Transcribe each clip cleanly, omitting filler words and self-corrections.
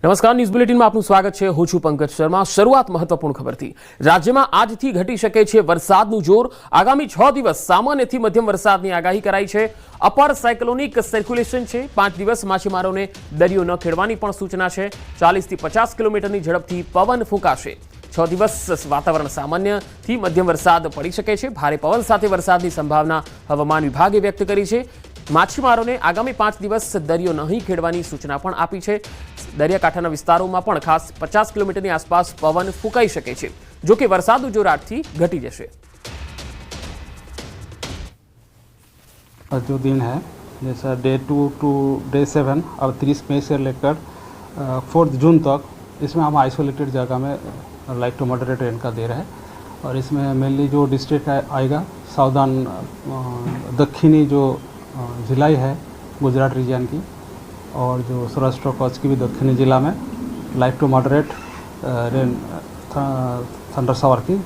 નમસ્કાર, ન્યૂઝ બુલેટિનમાં આપનું સ્વાગત છે। હું છું પંકજ શર્મા। શરૂઆત મહત્વપૂર્ણ ખબરથી। રાજ્યમાં આજથી ઘટી શકે છે વરસાદનું જોર। આગામી 6 દિવસ સામાન્યથી મધ્યમ વરસાદની આગાહી કરાઈ છે। અપર સાયક્લોનિક સર્ક્યુલેશન છે। 5 દિવસ માછીમારોને દરિયો ન ખેડવાની પણ સૂચના છે। 40 થી 50 કિલોમીટરની ઝડપથી પવન ફૂંકાશે। 6 દિવસ વાતાવરણ સામાન્યથી મધ્યમ વરસાદ પડી શકે છે। ભારે પવન સાથે વરસાદની સંભાવના હવામાન વિભાગે વ્યક્ત કરી છે। માછીમારોને આગામી 5 દિવસ દરિયો નહીં ખેડવાની સૂચના પણ આપી છે। દરિયાકાંઠાના વિસ્તારોમાં પણ ખાસ 50 કિલોમીટરની આસપાસ પવન ફૂંકાઈ શકે છે। જો કે વરસાદનું જોર આજથી ઘટી જશે। जो दिन है जैसा डे 2 टू डे 7 और 30 मई से लेकर 4 जून तक इसमें हम आइसोलेटेड जगह में लाइट टू मॉडरेट रेन का दे रहे हैं। और इसमें मेनली जो डिस्ट्रिक्ट आएगा साउदर्न दक्षिणी जो ज़िला है गुजरात रीजन की और जो सौराष्ट्र कच्छ की भी दक्षिणी ज़िला में light to moderate rain thunder shower की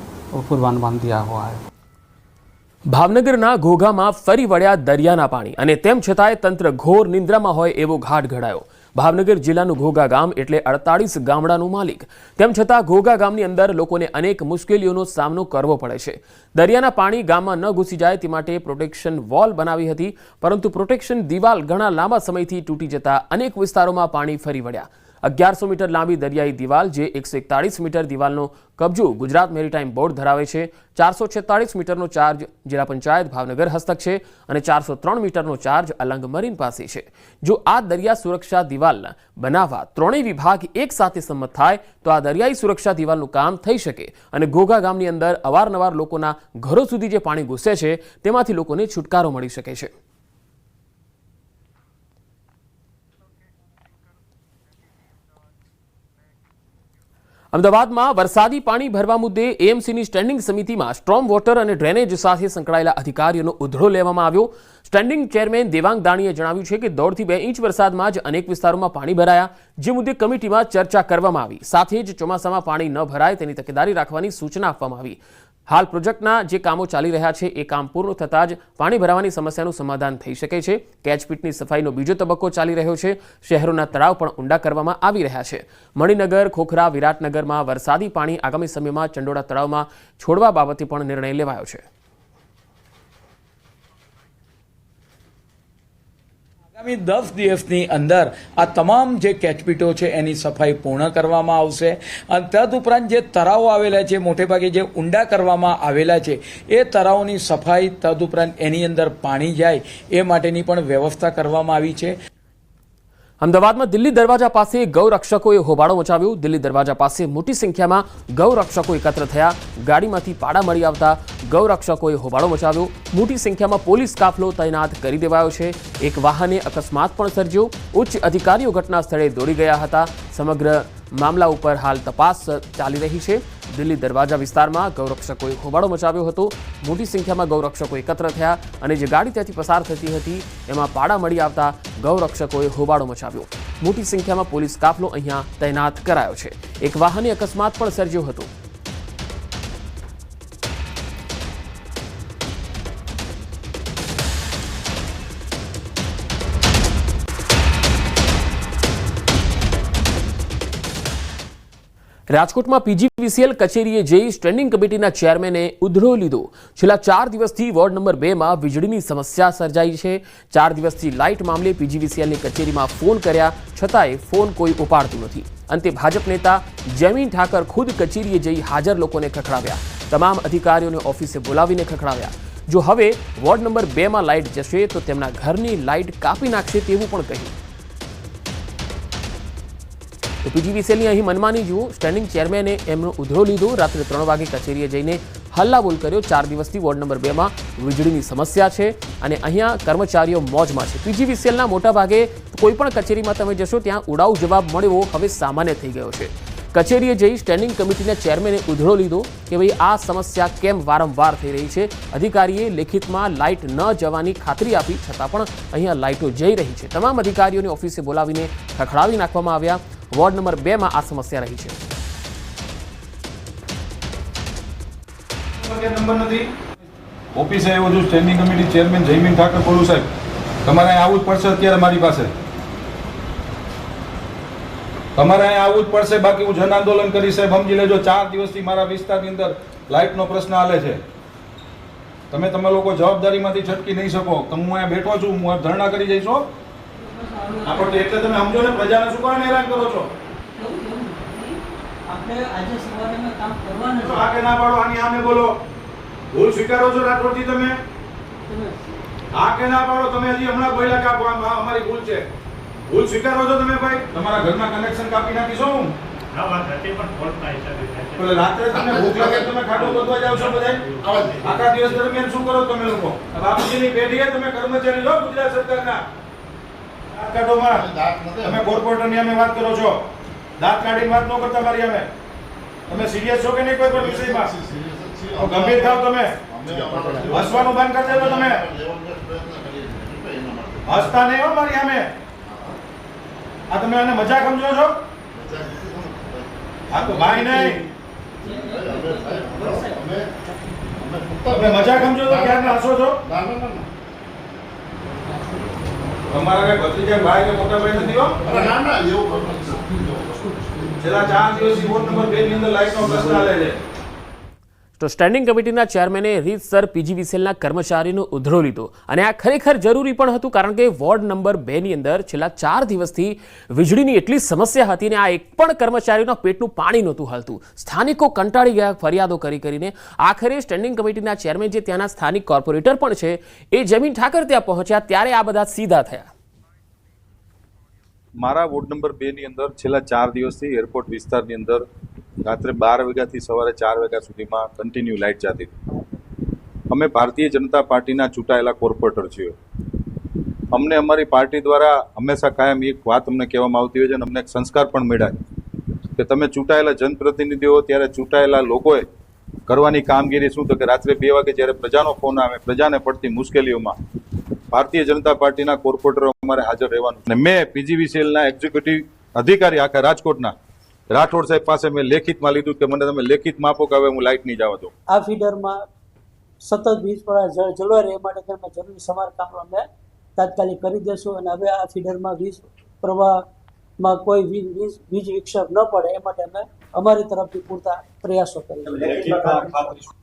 पूर्वानुमान दिया हुआ है। ભાવનગરના ઘોઘામાં ફરી વળ્યા દરિયાના પાણી અને તેમ છતાંય તંત્ર ઘોર નિંદ્રામાં હોય એવો ઘાટ ઘડાયો। ભાવનગર જિલ્લાનું ઘોઘા ગામ એટલે 48 ગામડાનું માલિક। તેમ છતાં ઘોઘા ગામની અંદર લોકોને અનેક મુશ્કેલીઓનો સામનો કરવો પડે છે। દરિયાના પાણી ગામમાં ન ઘૂસી જાય તે માટે પ્રોટેક્શન વોલ બનાવી હતી, પરંતુ પ્રોટેક્શન દિવાલ ઘણા લાંબા સમયથી તૂટી જતા અનેક વિસ્તારોમાં પાણી ફરી વળ્યા। 1100 મીટર લાંબી દરિયાઈ દિવાલ જે 141 મીટર દિવાલનો કબજો ગુજરાત મેરીટાઈમ બોર્ડ ધરાવે છે। 446 મીટરનો ચાર્જ જિલ્લા પંચાયત ભાવનગર હસ્તક છે અને 403 મીટરનો ચાર્જ અલંગ મરીન પાસે છે। જો આ દરિયા સુરક્ષા દિવાલ બનાવવા ત્રણેય વિભાગ એક સાથે સંમત થાય તો આ દરિયાઈ સુરક્ષા દિવાલનું કામ થઈ શકે અને ઘોઘા ગામની અંદર અવારનવાર લોકોના ઘરો સુધી જે પાણી ઘૂસે છે તેમાંથી લોકોને છુટકારો મળી શકે છે। અમદાવાદમાં વરસાદી પાણી ભરવા મુદ્દે એએમસીની સ્ટેન્ડિંગ સમિતિમાં સ્ટ્રોમ વોટર અને ડ્રેનેજ સાથે સંકળાયેલા અધિકારીઓનો ઉધડો લેવામાં આવ્યો। સ્ટેન્ડિંગ ચેરમેન દેવાંગ દાણીએ જણાવ્યું છે કે 1.5 થી 2 ઇંચ વરસાદમાં જ અનેક વિસ્તારોમાં પાણી ભરાયા, જે મુદ્દે કમિટીમાં ચર્ચા કરવામાં આવી। સાથે જ ચોમાસામાં પાણી ન ભરાય તેની તકેદારી રાખવાની સૂચના આપવામાં આવી। હાલ પ્રોજેક્ટના જે કામો ચાલી રહ્યા છે એ કામ પૂર્ણ થતાં જ પાણી ભરાવાની સમસ્યાનું સમાધાન થઈ શકે છે। કેચપીટની સફાઈનો બીજો તબક્કો ચાલી રહ્યો છે। શહેરોના તળાવ પણ ઊંડા કરવામાં આવી રહ્યા છે। મણિનગર, ખોખરા, વિરાટનગરમાં વરસાદી પાણી આગામી સમયમાં ચંડોળા તળાવમાં છોડવા બાબતે પણ નિર્ણય લેવાયો છે। આગામી 10 દિવસની અંદર આ તમામ જે કેચપીટો છે એની સફાઈ પૂર્ણ કરવામાં આવશે। અને તદુપરાંત જે તળાવો આવેલા છે, મોટે ભાગે જે ઊંડા કરવામાં આવેલા છે એ તળાવોની સફાઈ, તદુપરાંત એની અંદર પાણી જાય એ માટેની પણ વ્યવસ્થા કરવામાં આવી છે। અમદાવાદમાં દિલ્હી દરવાજા પાસે ગૌરક્ષકોએ હોબાળો મચાવ્યો। દિલ્હી દરવાજા પાસે મોટી સંખ્યામાં ગૌરક્ષકો એકત્ર થયા। ગાડીમાંથી પાડા મળી આવતા ગૌરક્ષકોએ હોબાળો મચાવ્યો। મોટી સંખ્યામાં પોલીસ કાફલો તૈનાત કરી દેવાયો છે। એક વાહને અકસ્માત પણ સર્જ્યો। ઉચ્ચ અધિકારીઓ ઘટના સ્થળે દોડી ગયા હતા। સમગ્ર મામલા ઉપર હાલ તપાસ ચાલી રહી છે। દિલ્હી દરવાજા વિસ્તારમાં ગૌરક્ષકોએ હોબાળો મચાવ્યો હતો। મોટી સંખ્યામાં ગૌરક્ષકો એકત્ર થયા અને જે ગાડી ત્યાંથી પસાર થતી હતી એમાં પાડા મળી આવતા ગૌરક્ષકોએ હોબાળો મચાવ્યો। મોટી સંખ્યામાં પોલીસ કાફલો અહીંયા તૈનાત કરાયો છે। એક વાહને અકસ્માત પણ સર્જ્યો હતો। રાજકોટમાં પીજીવીસીએલ કચેરીએ જઈ સ્ટેન્ડિંગ કમિટીના ચેરમેને ઉધડો લીધો। છેલ્લા 4 દિવસથી વોર્ડ નંબર 2માં વીજળીની સમસ્યા સર્જાઈ છે। 4 દિવસથી લાઇટ મામલે પીજીવીસીએલની કચેરીમાં ફોન કર્યા છતાંય ફોન કોઈ ઉપાડતું નથી। અંતે ભાજપ નેતા જયમીન ઠાકર ખુદ કચેરીએ જઈ હાજર લોકોને ખખડાવ્યા। તમામ અધિકારીઓને ઓફિસે બોલાવીને ખખડાવ્યા। જો હવે વોર્ડ નંબર 2માં લાઇટ જશે તો તેમના ઘરની લાઇટ કાપી નાખશે તેવું પણ કહ્યું। તો પીજીવીસીએલની અહીં મનમાની જુઓ। સ્ટેન્ડિંગ ચેરમેને એમનો ઉધડો લીધો। રાત્રે 3 વાગે કચેરીએ જઈને હલ્લાબોલ કર્યો। 4 દિવસથી વોર્ડ નંબર 2માં વીજળીની સમસ્યા છે અને અહીંયા કર્મચારીઓ મોજમાં છે। પીજીવીસીએલના મોટા ભાગે કોઈ પણ કચેરીમાં તમે જશો ત્યાં ઉડાઉ જવાબ મળવો હવે સામાન્ય થઈ ગયો છે। કચેરીએ જઈ સ્ટેન્ડિંગ કમિટીના ચેરમેને ઉધડો લીધો કે ભાઈ આ સમસ્યા કેમ વારંવાર થઈ રહી છે। અધિકારીએ લેખિતમાં લાઇટ ન જવાની ખાતરી આપી છતાં પણ અહીંયા લાઇટો જઈ રહી છે। તમામ અધિકારીઓને ઓફિસે બોલાવીને ખખડાવી નાખવામાં આવ્યા। વોર્ડ નંબર 2માં આ સમસ્યા રહી છે। ઓફિસે આવ્યો છું, standing committee chairman Jaymin Thakar બોલું સાહેબ। તમારે આવવું જ પડશે અત્યારે મારી પાસે। તમારે અહીંયા આવવું જ પડશે, બાકી હું જન આંદોલન કરીશ સાહેબ, સમજી લેજો. 4 દિવસથી મારા વિસ્તારની અંદર લાઇટનો પ્રશ્ન હાલે છે. તમે લોકો જવાબદારીમાંથી છટકી નહીં શકો. હું અહીંયા બેઠો છું, હું આ ધરણા કરી જઈશ હો. આપણે એટલે તમે સમજો ને, પ્રજાને શું કારણે હેરાન કરો છો? આપણે આજે સવારે કામ કરવાનું છે. આ કે ના પાડો, આની સામે બોલો. ભૂલ સ્વીકારો છો રાઠોડજી તમે? આ કે ના પાડો, તમે હજી હમણાં બોલ્યા કે અમારી ભૂલ છે. ભૂલ સ્વીકારો છો તમે ભાઈ? તમારા ઘરના કનેક્શન કાપી નાખીશો હું? એટલે રાત્રે તમને ભૂખ લાગે તમે ખાટો બધવા જાવ છો બધા? આખા દિવસ દરમિયાન શું કરો તમે લોકો? બાપુજીની પેઢીએ તમે કર્મચારી છો ગુજરાત સરકારના. દાંત કાઢોમાં તમે કોર્પોરેટરની સામે વાત કરો છો. દાંત કાઢીને વાત ન કરતા મારી સામે. તમે સિરિયસ છો કે નહીં કોઈ પણ વિષયમાં? ગંભીર થાવ તમે. હસવાનું બંધ કરી દેજો તમે. હસતા નહીં હો મારી સામે. આ તમે આને મજાક સમજો છો? આ તો ભાઈ નહીં. તમે મજાક સમજો છો? ક્યારે હસો છો? તમારા કઈ ભત્રીજા ભાઈ કે મોટા ભાઈ નથી હો? છેલ્લા 4 દિવસથી વોર્ડ નંબર 2 ની અંદર લાઇટનો પ્રશ્ન હાલે છે. તો સ્ટેન્ડિંગ કમિટીના ચેરમેને રીતસર પીજીવીસીએલના કર્મચારીનો ઉધડો લીધો અને આ ખરેખર જરૂરી પણ હતું, કારણ કે વોર્ડ નંબર 2 ની અંદર છેલ્લા 4 દિવસથી વીજળીની એટલી સમસ્યા હતી ને આ એક પણ કર્મચારીના પેટનું પાણી નહોતું હાલતું. સ્થાનિકો કંટાળી ગયા ફરિયાદો કરીને. આખરે સ્ટેન્ડિંગ કમિટીના ચેરમેન જે ત્યાંના સ્થાનિક કોર્પોરેટર પણ છે એ જમીન ઠાકર ત્યાં પહોંચ્યા ત્યારે આ બધા સીધા થયા. મારા વોર્ડ નંબર 2 ની અંદર છેલ્લા 4 દિવસથી એરપોર્ટ વિસ્તારની અંદર રાત્રે 12 વાગ્યાથી સવારે 4 વાગ્યા સુધીમાં કન્ટિન્યુ લાઇટ જતી હતી. અમે ભારતીય જનતા પાર્ટીના ચૂંટાયેલા કોર્પોરેટર છીએ. અમને અમારી પાર્ટી દ્વારા હંમેશા કાયમ એક વાત અમને કહેવામાં આવતી હોય છે અને અમને એક સંસ્કાર પણ મળ્યા છે કે તમે ચૂંટાયેલા જનપ્રતિનિધિઓ ત્યારે ચૂંટાયેલા લોકોએ કરવાની કામગીરી શું? તો કે રાત્રે 2 વાગે જ્યારે પ્રજાનો ફોન આવે, પ્રજાને પડતી મુશ્કેલીઓમાં ભારતીય જનતા પાર્ટીના કોર્પોરેટરો અમારે હાજર રહેવાનું. અને મેં પીજીવીસીએલના એક્ઝિક્યુટિવ અધિકારી આખા રાજકોટના રાઠોડ સાહેબ પાસે મેં લેખિતમાં લીધું કે મને તમે લેખિતમાં આપો કે હવે હું લાઇટ નહીં જવા દઉં. આ ફીડરમાં સતત વીજ પ્રવાહ જળવાઈ રહે માટે તેમાં જરૂરી સમારકામ અમે તાત્કાલિક કરી દેશું અને હવે આ ફીડરમાં વીજ પ્રવાહમાં કોઈ વીજ વિક્ષેપ ન પડે એ માટે અમે અમારી તરફથી પૂરતા પ્રયાસો કરીશું.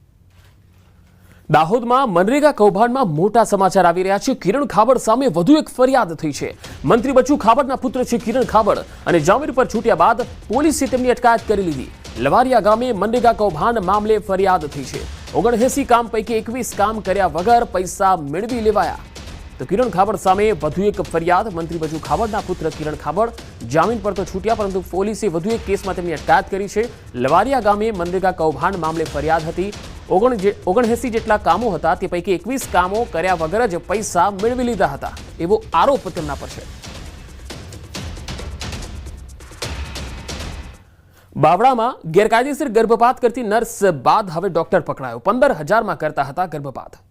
દાહોદમાં મનરેગા કૌભાંડમાં મોટા સમાચાર આવી રહ્યા છે. કિરણ ખાબડ સામે વધુ એક ફરિયાદ થઈ છે. મંત્રી બચુ ખાબડના પુત્ર છે કિરણ ખાબડ અને જામીન પર છૂટ્યા બાદ પોલીસે તેમની અટકાયત કરી લીધી. લવારિયા ગામે મનરેગા કૌભાંડ મામલે ફરિયાદ થઈ છે. 79 કામ પૈકી 21 કામ કર્યા વગર પૈસા મેળવી લેવાયા. તો કિરણ ખાબડ સામે વધુ એક ફરિયાદ. મંત્રી બચુ ખાબડના પુત્ર કિરણ ખાબડ જામીન પર તો છૂટ્યા, પરંતુ પોલીસે વધુ એક કેસમાં તેમની અટકાયત કરી છે. લવારિયા ગામે મનરેગા કૌભાંડ મામલે ફરિયાદ હતી. 79 જેટલા કામો હતા, તે પૈકી 21 કામો કર્યા વગર જ પૈસા મેળવી લીધા હતા એવો આરોપ તેમના પર છે. બાવળામાં ગેરકાયદેસર ગર્ભપાત કરતી નર્સ બાદ હવે ડોક્ટર પકડાયો. 15,000માં કરતા હતા ગર્ભપાત.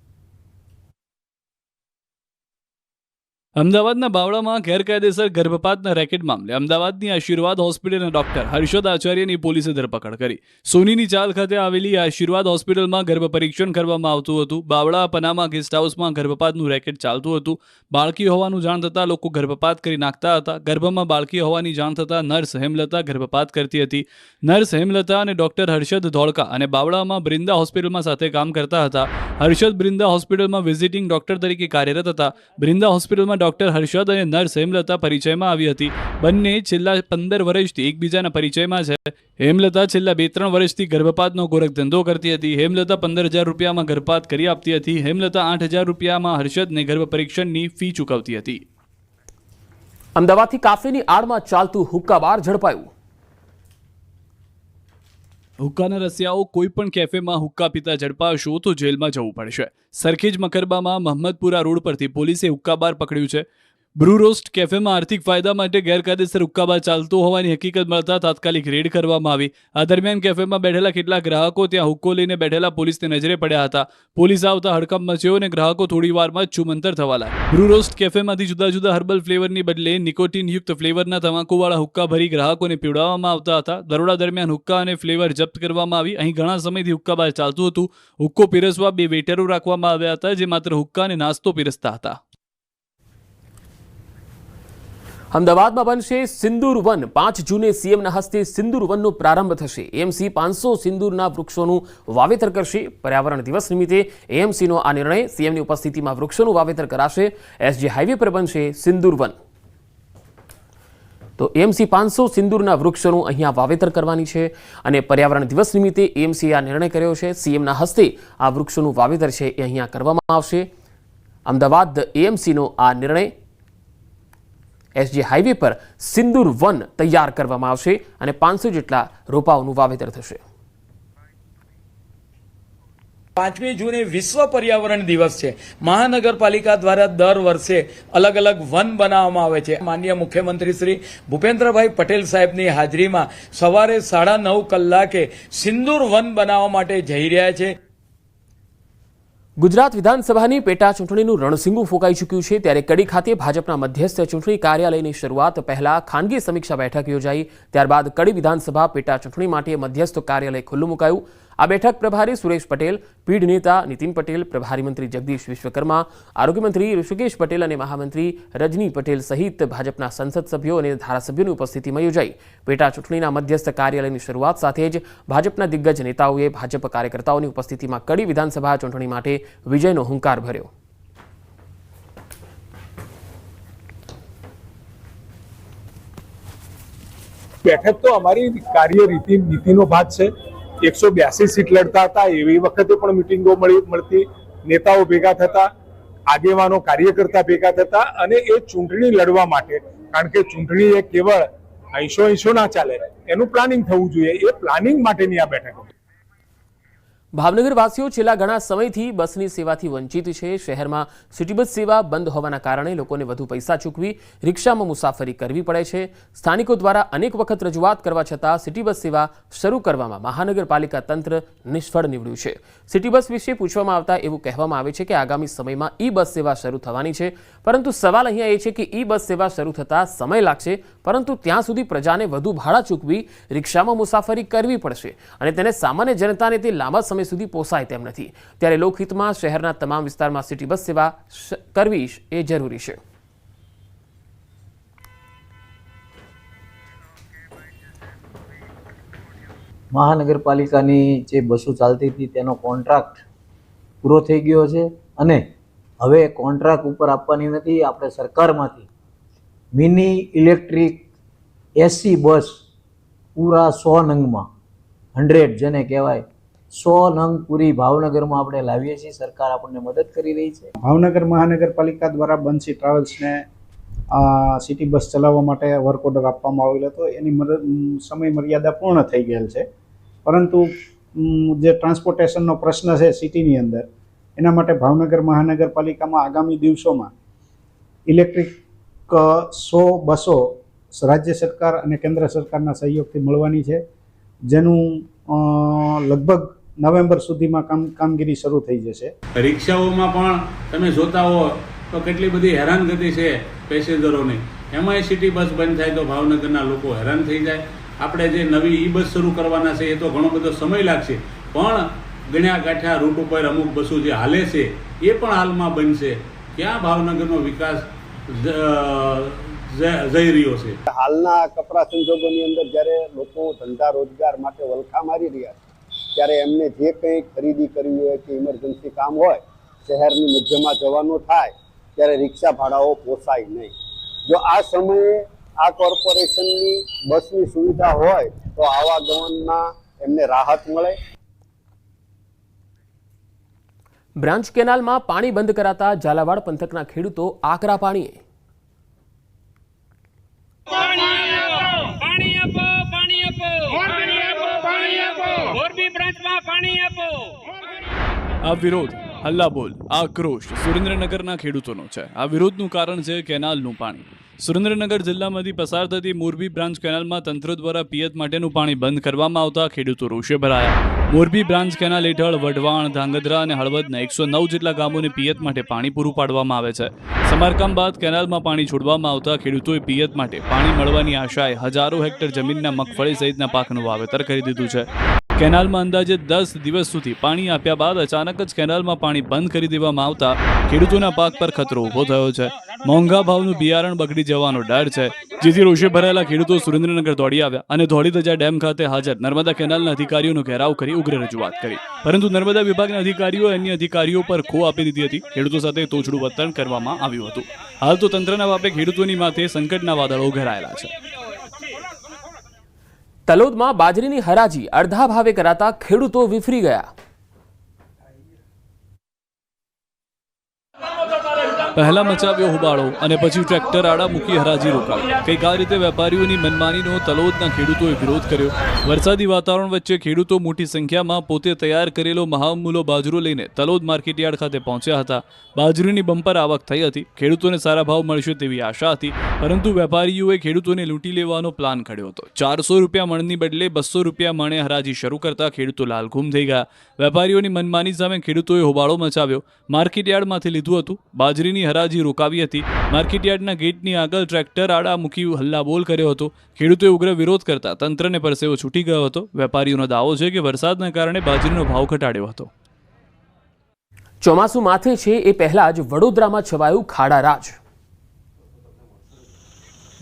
અમદાવાદના બાવળામાં ગેરકાયદેસર ગર્ભપાતના રેકેટ મામલે અમદાવાદની આશીર્વાદ હોસ્પિટલના ડોક્ટર હર્ષદ આચાર્યની પોલીસે ધરપકડ કરી. સોનીની ચાલ ખાતે આવેલી આશીર્વાદ હોસ્પિટલમાં ગર્ભ પરીક્ષણ કરવામાં આવતું હતું. બાવળા પનામા ગેસ્ટ હાઉસમાં ગર્ભપાતનું રેકેટ ચાલતું હતું. બાળકી હોવાનું જાણ થતાં લોકો ગર્ભપાત કરી નાખતા હતા. ગર્ભમાં બાળકી હોવાની જાણ થતાં નર્સ હેમલતા ગર્ભપાત કરતી હતી. નર્સ હેમલતા અને ડોક્ટર હર્ષદ ધોળકા અને બાવળામાં બ્રિંદા હોસ્પિટલમાં સાથે કામ કરતા હતા. હર્ષદ બ્રિંદા હોસ્પિટલમાં વિઝિટિંગ ડોક્ટર તરીકે કાર્યરત હતા. બ્રિંદા હોસ્પિટલમાં ડોક્ટર હર્ષદ અને નર્સ હેમલતા પરિચયમાં આવી હતી. બંને છેલ્લા 15 વર્ષથી એકબીજાના પરિચયમાં છે. હેમલતા છેલ્લા 2-3 વર્ષથી ગર્ભપાતનો ગોરખ ધંધો કરતી હતી. હેમલતા 15,000 રૂપિયામાં ગર્ભપાત કરી આપતી હતી. હેમલતા 8,000 રૂપિયામાં હર્ષદને ગર્ભ પરીક્ષણની ફી ચૂકવતી હતી. અમદાવાદથી કાફીની આડમાં ચાલતું હુક્કા બાર ઝડપાયું. હુક્કાના રસિયાઓ કોઈ પણ કેફેમાં હુક્કા પીતા ઝડપાશો તો જેલમાં જવું પડશે. સરખેજ મકરબામાં મહમ્મદપુરા રોડ પરથી પોલીસે હુક્કા બાર પકડ્યું છે. બ્રુ રોસ્ટ કેફેમાં આર્થિક ફાયદા માટે ગેરકાયદેસર હુક્કા બાર ચાલતો હોવાની હકીકત મળતા તાત્કાલિક રેડ કરવામાં આવી. આ દરમિયાન કેફેમાં બેઠેલા કેટલાક ગ્રાહકો ત્યાં હુક્કો લઈને બેઠેલા પોલીસને નજરે પડ્યા હતા. પોલીસ આવતા હડકંપ મચ્યો અને ગ્રાહકો થોડી વારમાં જ છુમંતર થવા લાગ્યા. બ્રુ રોસ્ટ કેફેમાંથી જુદા જુદા હર્બલ ફ્લેવરની બદલે નિકોટીનયુક્ત ફ્લેવરના તમાકુવાળા હુક્કા ભરી ગ્રાહકોને પીવડાવવામાં આવતા હતા. દરોડા દરમિયાન હુક્કા અને ફ્લેવર જપ્ત કરવામાં આવી. અહીં ઘણા સમયથી હુક્કા બાર ચાલતું હતું. હુક્કો પીરસવા 2 વેટરો રાખવામાં આવ્યા હતા, જે માત્ર હુક્કા અને નાસ્તો પીરસતા હતા. અમદાવાદમાં બનશે સિંદૂર વન 5 જૂને સીએમના હસ્તે સિંદૂર વનનો પ્રારંભ થશે. એએમસી 500 સિંદૂરના વૃક્ષોનું વાવેતર કરશે. પર્યાવરણ દિવસ નિમિત્તે એએમસીનો આ નિર્ણય. સીએમની ઉપસ્થિતિમાં વૃક્ષોનું વાવેતર કરાશે. એસજી હાઈવે પર બનશે સિંદૂર વન. તો એએમસી 500 સિંદૂરના વૃક્ષોનું અહીંયા વાવેતર કરવાની છે અને પર્યાવરણ દિવસ નિમિત્તે એએમસીએ આ નિર્ણય કર્યો છે. સીએમના હસ્તે આ વૃક્ષોનું વાવેતર છે એ અહીંયા કરવામાં આવશે. અમદાવાદ એએમસીનો આ નિર્ણય. એસજી હાઈવે પર સિંદૂર વન તૈયાર કરવામાં આવશે અને 500 જેટલા રોપાઓનું વાવેતર થશે. 5મી જૂને વિશ્વ પર્યાવરણ દિવસ છે. મહાનગરપાલિકા દ્વારા દર વર્ષે અલગ અલગ વન બનાવવામાં આવે છે. માનનીય મુખ્યમંત્રી શ્રી ભૂપેન્દ્રભાઈ પટેલ સાહેબની હાજરીમાં સવારે 9:30 કલાકે સિંદૂર વન બનાવવા માટે જઈ રહ્યા છે. ગુજરાત વિધાનસભાની પેટા ચૂંટણીનું રણસીંગું ફૂંકાઈ ચૂક્યું છે. ત્યારે કડી ખાતે ભાજપના મધ્યસ્થ ચૂંટણી કાર્યાલયની શરૂઆત પહેલા ખાનગી સમીક્ષા બેઠક યોજાઈ. ત્યારબાદ કડી વિધાનસભા પેટા ચૂંટણી માટે મધ્યસ્થ કાર્યાલય ખુલ્લું મુકાયું. આ બેઠક પ્રભારી સુરેશ પટેલ, પીઢ નેતા નીતિન પટેલ, પ્રભારી મંત્રી જગદીશ વિશ્વકર્મા, આરોગ્ય મંત્રી ઋષિકેશ પટેલ અને મહામંત્રી રજની પટેલ સહિત ભાજપના સંસદ સભ્યો અને ધારાસભ્યોની ઉપસ્થિતિમાં યોજાઈ. પેટા ચૂંટણીના મધ્યસ્થ કાર્યાલયની શરૂઆત સાથે જ ભાજપના દિગ્ગજ નેતાઓએ ભાજપ કાર્યકર્તાઓની ઉપસ્થિતિમાં કડી વિધાનસભા ચૂંટણી માટે વિજયનો હુંકાર ભર્યો. બેઠક તો અમારી કાર્યરીતિ નીતિનો ભાગ છે. 182 સીટ લડતા હતા, એવી વખતે પણ મિટિંગો મળતી, નેતાઓ ભેગા થતા, આગેવાનો કાર્યકર્તા ભેગા થતા અને એ ચૂંટણી લડવા માટે, કારણ કે ચૂંટણી એ કેવળ 80 ના ચાલે, એનું પ્લાનિંગ થવું જોઈએ. એ પ્લાનિંગ માટેની આ બેઠક હતી. ભાવનગરવાસીઓ છેલ્લા ઘણા સમયથી બસની સેવાથી વંચિત છે. શહેરમાં સિટી બસ સેવા બંધ હોવાના કારણે લોકોને વધુ પૈસા ચૂકવી રિક્ષામાં મુસાફરી કરવી પડે છે. સ્થાનિકો દ્વારા અનેક વખત રજૂઆત કરવા છતાં સિટી બસ સેવા શરૂ કરવામાં મહાનગરપાલિકા તંત્ર નિષ્ફળ નીવડ્યું છે. સિટી બસ વિશે પૂછવામાં આવતા એવું કહેવામાં આવે છે કે આગામી સમયમાં ઈ બસ સેવા શરૂ થવાની છે. પરંતુ સવાલ અહીંયા એ છે કે ઈ બસ સેવા શરૂ થતાં સમય લાગશે, પરંતુ ત્યાં સુધી પ્રજાને વધુ ભાડા ચૂકવી રિક્ષામાં મુસાફરી કરવી પડશે અને તેને સામાન્ય જનતાને તે લાંબા સમય સુધી પોસાય તેમ નથી. ત્યારે લોકહિતમાં શહેરના તમામ વિસ્તારમાં સિટી બસ સેવા કરવી એ જરૂરી છે. મહાનગરપાલિકાની જે બસો ચાલતી હતી તેનો કોન્ટ્રાક્ટ પૂરો થઈ ગયો છે અને હવે કોન્ટ્રાક્ટ ઉપર આપવાની નથી. આપણે સરકારમાંથી મિની ઇલેક્ટ્રિક એસી બસ પૂરા 100 નંગમાં 100 જેને કહેવાય 100 નંગ પૂરી ભાવનગરમાં આપણે લાવીએ છીએ. સરકાર આપણને મદદ કરી રહી છે. ભાવનગર મહાનગરપાલિકા દ્વારા બંસી ટ્રાવેલ્સને સિટી બસ ચલાવવા માટે વર્ક ઓર્ડર આપવામાં આવેલો હતો. એની સમય મર્યાદા પૂર્ણ થઈ ગયેલ છે, પરંતુ જે ટ્રાન્સપોર્ટેશનનો પ્રશ્ન છે સિટીની અંદર, એના માટે ભાવનગર મહાનગરપાલિકામાં આગામી દિવસોમાં ઇલેક્ટ્રિક 100 બસો રાજ્ય સરકાર અને કેન્દ્ર સરકારના સહયોગથી મળવાની છે, જેનું લગભગ નવેમ્બર સુધીમાં કામગીરી શરૂ થઈ જશે. રિક્ષાઓમાં પણ તમે જોતા હો તો કેટલી બધી હેરાનગતિ છે પેસેન્જરોની. એમાંય સિટી બસ બંધ થાય તો ભાવનગરના લોકો હેરાન થઈ જાય. આપણે જે નવી ઈ બસ શરૂ કરવાના છે એ તો ઘણો બધો સમય લાગશે, પણ ગણ્યા ગાંઠ્યા રૂટ ઉપર અમુક બસો જે હાલે છે એ પણ હાલમાં બનશે. ક્યાં ભાવનગરનો વિકાસ જઈ રહ્યો છે? હાલના કપરા સંજોગોની અંદર જ્યારે લોકો ધંધા રોજગાર માટે વલખા મારી રહ્યા છે, ત્યારે એમને જે કંઈ ખરીદી કરવી હોય કે ઇમરજન્સી કામ હોય, શહેરની મધ્યમાં જવાનું થાય, ત્યારે રિક્ષા ભાડાઓ પોસાય નહીં. જો આ સમયે આ કોર્પોરેશનની બસની સુવિધા હોય તો આવાગમનના એમને રાહત મળે. બ્રાન્ચ કેનાલમાં પાણી બંધ કરાતા ઝાલાવાડ પંથકના ખેડૂતો આકરા પાણીએ. આ વિરોધ, હલ્લાબોલ, આક્રોશ સુરેન્દ્રનગરના ખેડૂતોનો છે. આ વિરોધનું કારણ છે કેનાલનું પાણી. સુરેન્દ્રનગર જિલ્લામાંથી પસાર થતી મોરબી બ્રાન્ચ કેનાલમાં તંત્ર દ્વારા પિયત માટેનું પાણી બંધ કરવામાં આવતા ખેડૂતો રોષે ભરાયા. મોરબી બ્રાન્ચ કેનાલ હેઠળ વઢવાણ, ધાંગધ્રા અને હળવદના 109 જેટલા ગામોને પિયત માટે પાણી પૂરું પાડવામાં આવે છે. સમારકામ બાદ કેનાલમાં પાણી છોડવામાં આવતા ખેડૂતોએ પિયત માટે પાણી મળવાની આશાએ હજારો હેક્ટર જમીનના મગફળી સહિતના પાકનું વાવેતર કરી દીધું છે. કેનાલમાં અંદાજે 10 દિવસ સુધી પાણી આપ્યા બાદ અચાનક જ કેનાલમાં પાણી બંધ કરી દેવામાં આવતા ખેડૂતોના પાક પર ખતરો ઊભો થયો છે. મોંઘા ભાવનું બિયારણ બગડી જવાનો ડર છે, જેથી રોષે ભરાયેલા ખેડૂતો સુરેન્દ્રનગર દોડી આવ્યા અને ધોળીધજા ડેમ ખાતે હાજર નર્મદા કેનાલના અધિકારીઓનો ઘેરાવ કરી ઉગ્ર રજૂઆત કરી. પરંતુ નર્મદા વિભાગના અધિકારીઓ અન્ય અધિકારીઓ પર ખો આપી દીધી હતી. ખેડૂતો સાથે તોછડું વર્તન કરવામાં આવ્યું હતું. હાલ તો તંત્રના બાપે ખેડૂતોની માથે સંકટના વાદળો ઘેરાયેલા છે. તલોદમાં બાજરીની હરાજી અડધા ભાવે કરાતા ખેડૂતો વિફરી ગયા. પહેલા મચાવ્યો હોબાળો અને પછી ટ્રેક્ટર આડા મૂકી હરાજી રોકાવી. કંઈક આ રીતે વેપારીઓની મનમાનીનો તલોદના ખેડૂતોએ વિરોધ કર્યો. વરસાદી વાતાવરણ વચ્ચે ખેડૂતો મોટી સંખ્યામાં પોતે તૈયાર કરેલો મહામૂલો બાજરો લઈને તલોદ માર્કેટયાર્ડ ખાતે પહોંચ્યા હતા. બાજરીની બમ્પર આવક થઈ હતી. ખેડૂતોને સારા ભાવ મળશે તેવી આશા હતી, પરંતુ વેપારીઓએ ખેડૂતોને લૂંટી લેવાનો પ્લાન ઘડ્યો હતો. 400 રૂપિયા મણની બદલે 200 રૂપિયા મણે હરાજી શરૂ કરતા ખેડૂતો લાલઘૂમ થઈ ગયા. વેપારીઓની મનમાની સામે ખેડૂતોએ હોબાળો મચાવ્યો. માર્કેટયાર્ડમાંથી લીધું હતું. બાજરીની હરાજી રોકાવી હતી. માર્કેટયાર્ડના ગેટની આગળ ટ્રેક્ટર આડા મૂકી હલ્લાબોલ કર્યો હતો. ખેડૂતોએ ઉગ્ર વિરોધ કરતા તંત્રને પરસેવો છૂટી ગયો હતો. વેપારીઓનો દાવો છે કે વરસાદના કારણે બાજરીનો ભાવ ઘટાડ્યો હતો. ચોમાસું માથે છે એ પહેલા જ વડોદરામાં છવાયું ખાડા રાજ.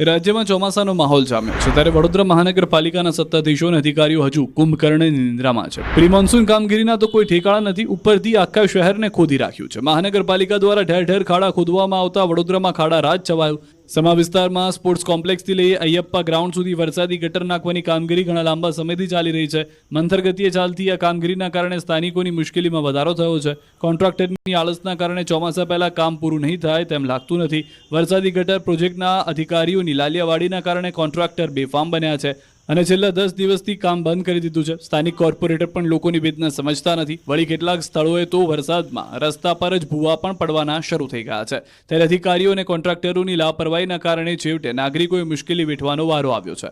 રાજ્યમાં ચોમાસાનો માહોલ જામ્યો છે, ત્યારે વડોદરા મહાનગરપાલિકાના સત્તાધીશો અને અધિકારીઓ હજુ કુંભકર્ણની નિંદ્રામાં છે. પ્રી મોન્સૂન કામગીરીના તો કોઈ ઠેકાણા નથી. ઉપરથી આખા શહેરને ખોદી રાખ્યું છે. મહાનગરપાલિકા દ્વારા ઠેર ઠેર ખાડા ખોદવામાં આવતા વડોદરામાં ખાડા રાજ છવાયું. સમા વિસ્તારમાં સ્પોર્ટ્સ કોમ્પ્લેક્સથી લઈ અયપ્પા ગ્રાઉન્ડ સુધી વરસાદી ગટર નાખવાની કામગીરી ઘણા લાંબા સમયથી ચાલી રહી છે. મંથર ગતિએ ચાલતી આ કામગીરીના કારણે સ્થાનિકોની મુશ્કેલીમાં વધારો થયો છે. કોન્ટ્રાક્ટરની આળસના કારણે ચોમાસા પહેલા કામ પૂરું નહીં થાય તેમ લાગતું નથી. વરસાદી ગટર પ્રોજેક્ટના અધિકારીઓની લાલિયાવાડીના કારણે કોન્ટ્રાક્ટર બેફામ બન્યા છે અને છેલ્લા 10 દિવસથી કામ બંધ કરી દીધું છે. સ્થાનિક કોર્પોરેટર પણ લોકોની વેદના સમજતા નથી. વળી કેટલાક સ્થળોએ તો વરસાદમાં રસ્તા પર જ ભૂવા પણ પડવાના શરૂ થઈ ગયા છે. ત્યારે અધિકારીઓ અને કોન્ટ્રાક્ટરોની લાપરવાહીના કારણે છેવટે નાગરિકોએ મુશ્કેલી વેઠવાનો વારો આવ્યો છે.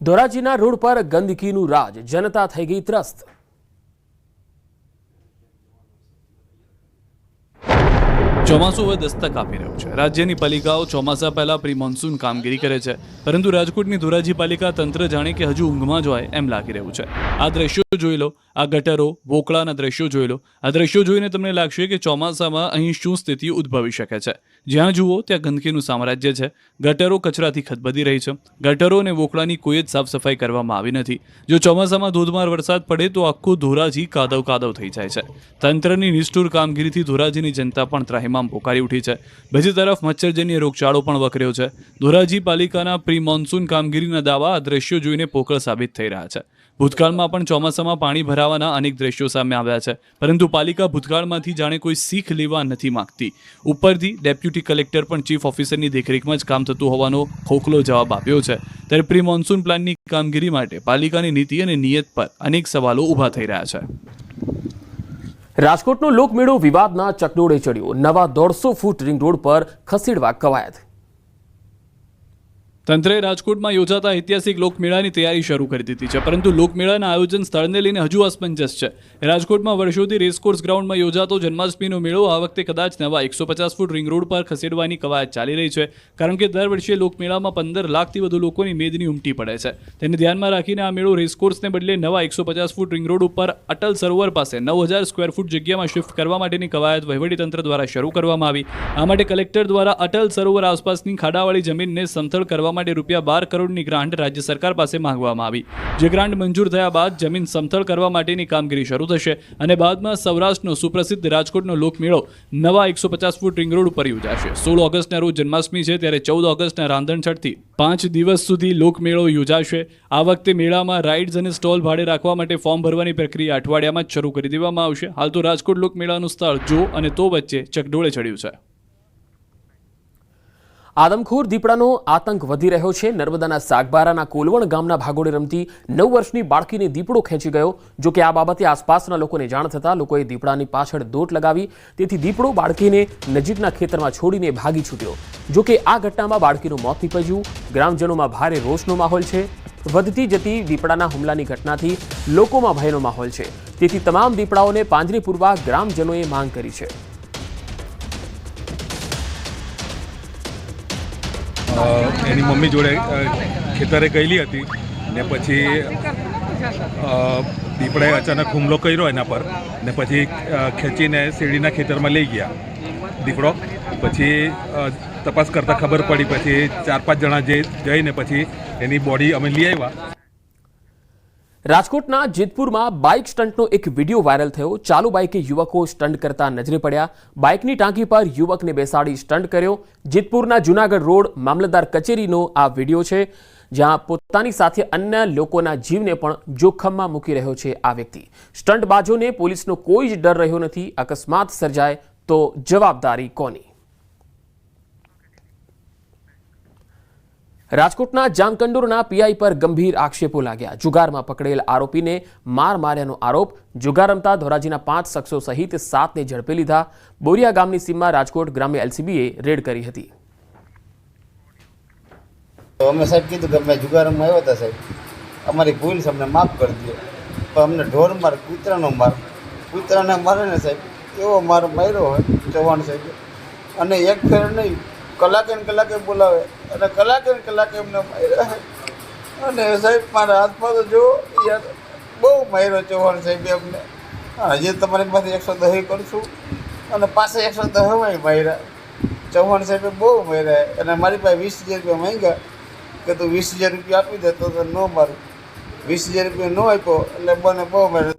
ધોરાજીના રોડ પર ગંદકીનું રાજ, જનતા થઈ ગઈ ત્રસ્ત. ચોમાસું હવે દસ્તક આપી રહ્યું છે. રાજ્યની પાલિકાઓ ચોમાસા પહેલા પ્રી મોન્સૂન કામગીરી કરે છે, પરંતુ રાજકોટની ધોરાજી પાલિકા તંત્ર જાણે કે હજુ ઊંઘમાં જ હોય એમ લાગી રહ્યું છે. આ દ્રશ્યો જોઈ લો, આ ગટરો વોકળાના દ્રશ્યો જોઈ લો. આ દ્રશ્યો જોઈને તમને લાગશે કે ચોમાસામાં અહીં શું સ્થિતિ ઉદ્ભવી શકે છે. જ્યાં જુઓ ત્યાં ગંદકીનું સામ્રાજ્ય છે. ગટરો કચરાથી ખદબદી રહી છે. ગટરો અને વોકળાની કોઈ જ સાફ સફાઈ કરવામાં આવી નથી. જો ચોમાસામાં ધોધમાર વરસાદ પડે તો આખું ધોરાજી કાદવ કાદવ થઈ જાય છે. તંત્રની નિષ્ઠુર કામગીરીથી ધોરાજીની જનતા પણ ત્રાહિમામ પોકારી ઉઠી છે. બીજી તરફ મચ્છરજન્ય રોગચાળો પણ વકર્યો છે. ધોરાજી પાલિકાના પ્રી મોન્સૂન કામગીરીના દાવા આ દ્રશ્યો જોઈને પોકળ સાબિત થઈ રહ્યા છે. ભૂતકાળમાં પણ ચોમાસામાં પાણી ભરાવાના અનેક દ્રશ્યો સામે આવ્યા છે, પરંતુ પાલિકા ભૂતકાળમાંથી જાણે કોઈ શીખ લેવા નથી માંગતી. ઉપરથી ડેપ્યુટી કલેક્ટર પણ ચીફ ઓફિસરની દેખરેખમાં જ કામ થતું હોવાનો ખોખલો જવાબ આપ્યો છે. ત્યારે પ્રી મોન્સૂન પ્લાનની કામગીરી માટે પાલિકાની નીતિ અને નિયત પર અનેક સવાલો ઊભા થઈ રહ્યા છે. રાજકોટનો લોકમેળો વિવાદના ચકડોળે ચડ્યો. નવા 150 ફૂટ રિંગ રોડ પર ખસેડવા કવાયત. તંત્રે રાજકોટમાં યોજાતા ઐતિહાસિક લોકમેળાની તૈયારી શરૂ કરી દીધી છે, પરંતુ લોકમેળાના આયોજન સ્થળને લઈને હજુ અસમંજસ છે. રાજકોટમાં વર્ષોથી રેસકોર્સ ગ્રાઉન્ડમાં યોજાતો જન્માષ્ટમીનો મેળો આ વખતે કદાચ નવા 150 ફૂટ રિંગ રોડ પર ખસેડવાની કવાયત ચાલી રહી છે, કારણ કે દર વર્ષે લોકમેળામાં 15 લાખથી વધુ લોકોની મેદની ઉમટી પડે છે. તેને ધ્યાનમાં રાખીને આ મેળો રેસકોર્સને બદલે નવા 150 ફૂટ રિંગ રોડ ઉપર અટલ સરોવર પાસે 9000 સ્ક્વેર ફૂટ જગ્યામાં શિફ્ટ કરવા માટેની કવાયત વહીવટીતંત્ર દ્વારા શરૂ કરવામાં આવી. આ માટે કલેક્ટર દ્વારા અટલ સરોવર આસપાસની ખાડાવાળી જમીનને સમથળ કરવા માટે ₹12 કરોડની ગ્રાન્ટ રાજ્ય સરકાર પાસે માંગવામાં આવી. જે ગ્રાન્ટ મંજૂર થયા બાદ જમીન સમથળ કરવા માટેની કામગીરી શરૂ થશે અને બાદમાં સૌરાષ્ટ્રનો સુપ્રસિદ્ધ રાજકોટનો લોકમેળો નવા 150 ફૂટ રિંગ રોડ ઉપર યોજાશે. 16 ઓગસ્ટના રોજ જન્માષ્ટમી છે, ત્યારે 14 ઓગસ્ટના રાંધણછઠથી 5 દિવસ સુધી લોકમેળો યોજાશે. આ વખતે મેળામાં રાઇડ્સ અને સ્ટોલ ભાડે રાખવા માટે ફોર્મ ભરવાની પ્રક્રિયા અઠવાડિયામાં જ શરૂ કરી દેવામાં આવશે. હાલ તો રાજકોટ લોકમેળાનું સ્થળ જો અને તો વચ્ચે ચકડોળે ચડ્યું છે. આદમખોર દીપડાનો આતંક વધી રહ્યો છે. નર્મદાના સાગબારાના કોલવણ ગામના ભાગોળે રમતી 9 વર્ષની બાળકીને દીપડો ખેંચી ગયો. જો કે આ બાબતે આસપાસના લોકોને જાણ થતાં લોકોએ દીપડાની પાછળ દોટ લગાવી, તેથી દીપડો બાળકીને નજીકના ખેતરમાં છોડીને ભાગી છૂટ્યો. જો કે આ ઘટનામાં બાળકીનું મોત નીપજ્યું. ગ્રામજનોમાં ભારે રોષનો માહોલ છે. વધતી જતી દીપડાના હુમલાની ઘટનાથી લોકોમાં ભયનો માહોલ છે, તેથી તમામ દીપડાઓને પાંજરે પૂરવા ગ્રામજનોએ માંગ કરી છે. એની મમ્મી જોડે ખેતરે ગયેલી હતી ને પછી દીપડાએ અચાનક હુમલો કર્યો એના પર ને પછી ખેંચીને શેરડીના ખેતરમાં લઈ ગયા દીપડો. પછી તપાસ કરતાં ખબર પડી, પછી 4-5 જણા જઈને પછી એની બોડી અમે લઈ આવ્યા. રાજકોટના જેતપુરમાં બાઇક સ્ટન્ટનો એક વિડીયો વાયરલ થયો. ચાલુ બાઇકે યુવકો સ્ટન્ટ કરતા નજરે પડ્યા. બાઇકની ટાંકી પર યુવકને બેસાડી સ્ટન્ટ કર્યો. જેતપુરના જૂનાગઢ રોડ મામલતદાર કચેરીનો આ વિડીયો છે, જ્યાં પોતાની સાથે અન્ય લોકોના જીવને પણ જોખમમાં મૂકી રહ્યો છે આ વ્યક્તિ. સ્ટન્ટબાજોને પોલીસનો કોઈ જ ડર રહ્યો નથી. અકસ્માત સર્જાય તો જવાબદારી કોની? રાજકોટના જામકંડોરના પીઆઈ પર ગંભીર આક્ષેપો લાગ્યા. જુગારમાં પકડેલ આરોપીને માર્યાનો આરોપ. જુગાર રમતા ધોરાજીના 5 શખ્સો સહિત 7ને ઝડપી લીધા. બોરિયા ગામની સીમમાં રાજકોટ ગ્રામ્ય એલસીબીએ રેડ કરી હતી. અમે સાહેબ કીધું કે અમે જુગારમાં આવ્યા હતા સાહેબ, અમારી ભૂલ છે, અમને માફ કરી દો. પણ અમને ઢોર માર, કૂતરાનો માર, કૂતરાને મારે ને સાહેબ એવો માર માર્યો હોય ચૌહાણ સાહેબ. અને એક ફેર નહીં, કલાકે ને કલાકે બોલાવે અને કલાકે ને કલાકે એમને માર્યા. અને સાહેબ મારા હાથમાં તો જો યાર બહુ માર્યો ચૌહાણ સાહેબ અમને. હજી તમારી પાસે 110 કરશું અને પાસે 110 માર્યા. ચૌહાણ સાહેબે બહુ માર્યા. અને મારી પાસે 20,000 રૂપિયા માંગ્યા કે તું 20,000 રૂપિયા આપી દે તો ન મારું. 20,000 રૂપિયા ન આપ્યો એટલે મને બહુ માર્યો.